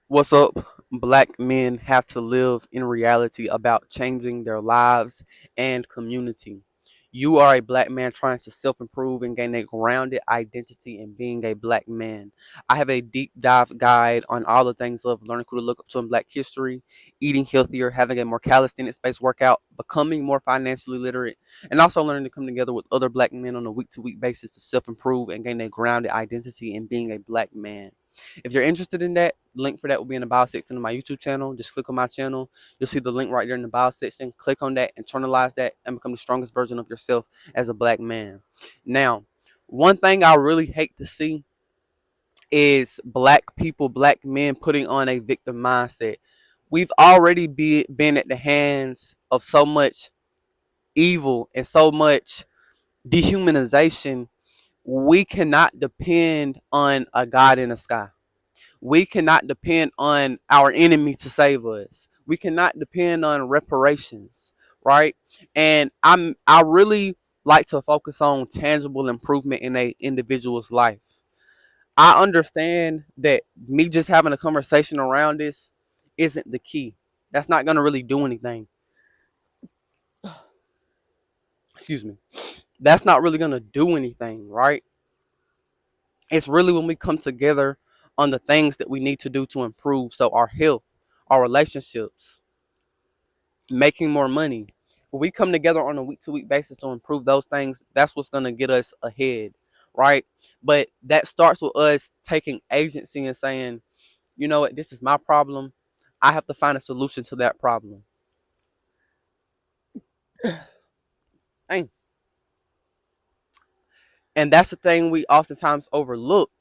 What's up? Black men have to live in reality about changing their lives and community. You are a black man trying to self improve and gain a grounded identity in being a black man. I have a deep dive guide on all the things of learning who to look up to in black history, eating healthier, having a more calisthenics based workout, becoming more financially literate, and also learning to come together with other black men on a week to week basis to self improve and gain a grounded identity in being a black man. If you're interested in that, link for that will be in the bio section of my YouTube channel. Just click on my channel. You'll see the link right there in the bio section. Click on that, internalize that, and become the strongest version of yourself as a black man. Now, one thing I really hate to see is black people, black men putting on a victim mindset. We've already been at the hands of so much evil and so much dehumanization. We cannot depend on a God in the sky. We cannot depend on our enemy to save us. We cannot depend on reparations, right? And I really like to focus on tangible improvement in a individual's life. I understand that me just having a conversation around this isn't the key. That's not going to really do anything. Excuse me. That's not really going to do anything, right? It's really when we come together on the things that we need to do to improve. So our health, our relationships, making more money. When we come together on a week to week basis to improve those things, that's what's going to get us ahead, right? But that starts with us taking agency and saying, you know what, this is my problem. I have to find a solution to that problem. And that's the thing we oftentimes overlook.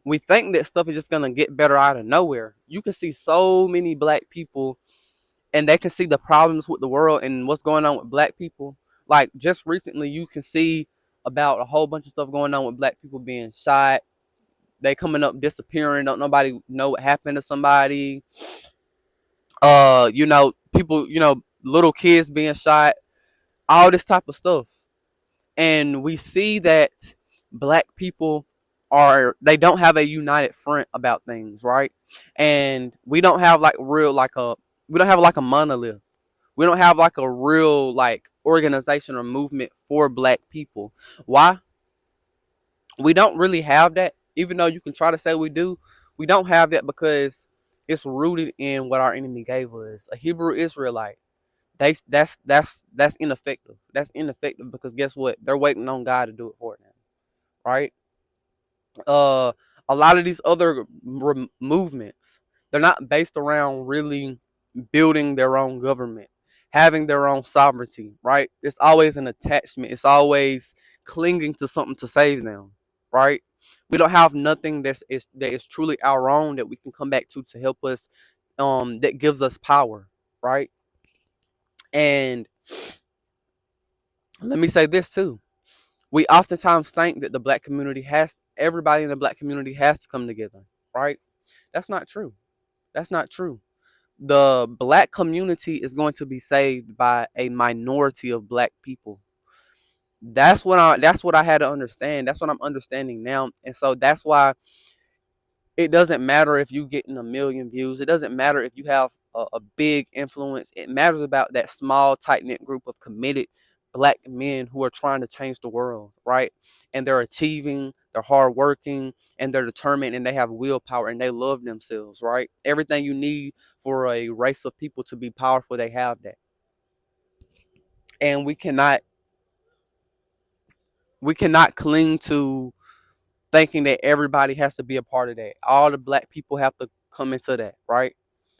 We think that stuff is just going to get better out of nowhere. You can see so many black people and they can see the problems with the world and what's going on with black people. Like just recently, you can see about a whole bunch of stuff going on with black people being shot. They coming up disappearing. Don't nobody know what happened to somebody. People, little kids being shot. All this type of stuff, and we see that black people they don't have a united front about things, right? And we don't have like real like a we don't have like a monolith. We don't have like a real like organization or movement for black people. Why? We don't really have that. Even though you can try to say we do, we don't have that because it's rooted in what our enemy gave us. A Hebrew Israelite. That's ineffective. That's ineffective because guess what? They're waiting on God to do it for them, right? Uh, a lot of these other movements, they're not based around really building their own government, having their own sovereignty, right? It's always an attachment. It's always clinging to something to save them, right? We don't have nothing that is truly our own that we can come back to help us, that gives us power, right? And let me say this too. We oftentimes think that the black community has everybody in the black community has to come together, right? That's not true. That's not true. The black community is going to be saved by a minority of black people. That's what I had to understand. That's what I'm understanding now. And so that's why it doesn't matter if you getting a million views. It doesn't matter if you have a big influence. It matters about that small, tight knit group of committed black men who are trying to change the world, right? And they're achieving, they're hardworking, and they're determined, and they have willpower, and they love themselves, right? Everything you need for a race of people to be powerful, they have that. And we cannot cling to thinking that everybody has to be a part of that. All the black people have to come into that, right?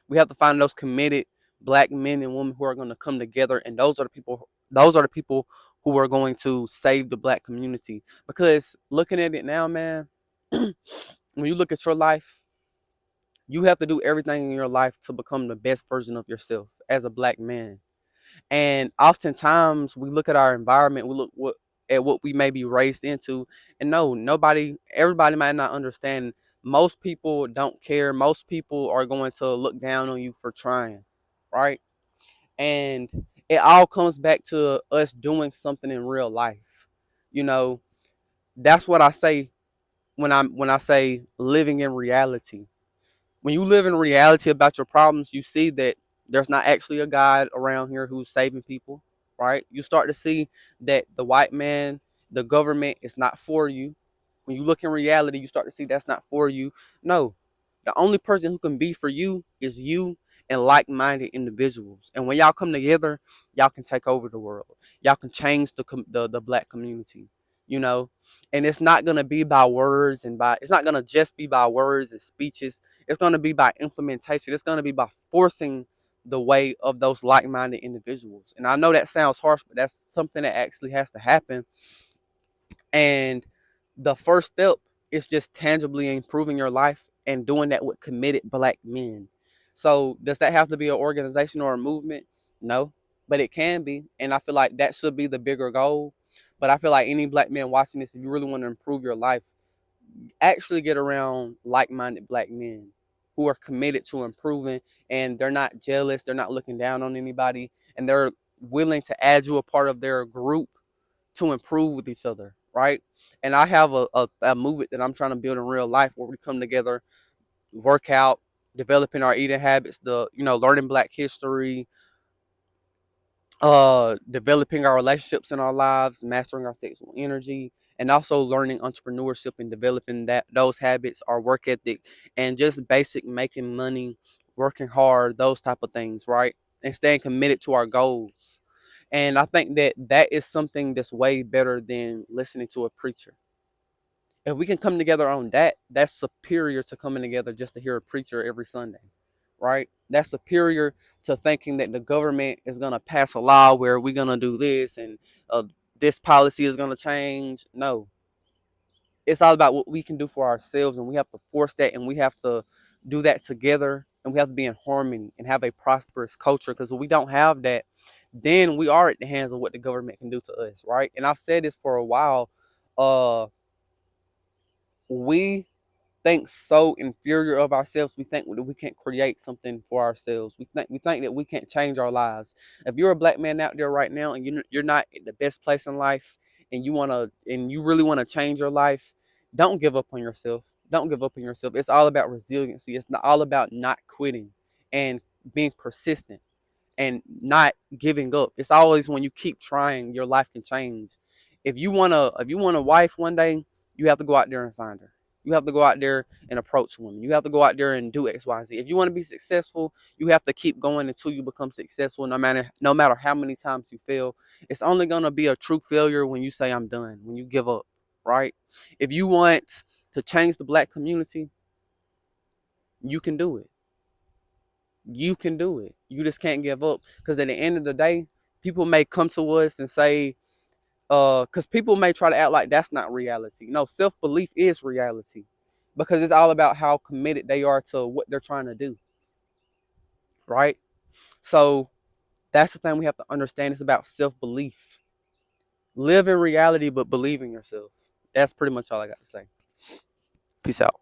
We have to find those committed black men and women who are going to come together, and those are the people. Those are the people who are going to save the black community. Because looking at it now, man, when you look at your life, you have to do everything in your life to become the best version of yourself as a black man. And oftentimes we look at our environment, at what we may be raised into, and no, everybody might not understand. Most people don't care. Most people are going to look down on you for trying, right? And it all comes back to us doing something in real life. You know, that's what I say when I say living in reality. When you live in reality about your problems, you see that there's not actually a God around here who's saving people, right? You start to see that the white man, the government is not for you. When you look in reality, you start to see that's not for you. No, the only person who can be for you is you and like-minded individuals. And when y'all come together, y'all can take over the world. Y'all can change the black community, you know. And it's not gonna be by words and by it's not gonna just be by words and speeches. It's gonna be by implementation. It's gonna be by forcing the way of those like-minded individuals. And I know that sounds harsh, but that's something that actually has to happen. And the first step is just tangibly improving your life and doing that with committed black men. So, does that have to be an organization or a movement? No, but it can be. And I feel like that should be the bigger goal. But I feel like any black man watching this, if you really want to improve your life, actually get around like minded black men who are committed to improving, and they're not jealous, they're not looking down on anybody, and they're willing to add you a part of their group to improve with each other, right? And I have a movement that I'm trying to build in real life where we come together, work out, developing our eating habits, learning black history, developing our relationships in our lives, mastering our sexual energy, and also learning entrepreneurship and developing those habits, our work ethic, and just basic making money, working hard, those type of things, right? And staying committed to our goals. And I think that that is something that's way better than listening to a preacher. If we can come together on that, that's superior to coming together just to hear a preacher every Sunday, right? That's superior to thinking that the government is going to pass a law where we're going to do this and this policy is going to change. No, it's all about what we can do for ourselves, and we have to force that, and we have to do that together, and we have to be in harmony and have a prosperous culture. Because if we don't have that, then we are at the hands of what the government can do to us, right? And I've said this for a while. We think so inferior of ourselves. We think that we can't create something for ourselves. We think that we can't change our lives. If you're a black man out there right now and you're not at the best place in life, and you really want to change your life, don't give up on yourself. Don't give up on yourself. It's all about resiliency. It's not all about not quitting and being persistent and not giving up. It's always when you keep trying, your life can change. If you want a wife one day, you have to go out there and find her. You have to go out there and approach women. You have to go out there and do X, Y, Z. If you want to be successful, you have to keep going until you become successful, no matter how many times you fail. It's only gonna be a true failure when you say I'm done, when you give up, right? If you want to change the black community, you can do it. You can do it. You just can't give up. Because at the end of the day, people may come to us and say, because people may try to act like that's not reality. No, self belief is reality, because it's all about how committed they are to what they're trying to do, right? So that's the thing we have to understand. It's about self belief. Live in reality, but believe in yourself. That's pretty much all I got to say. Peace out.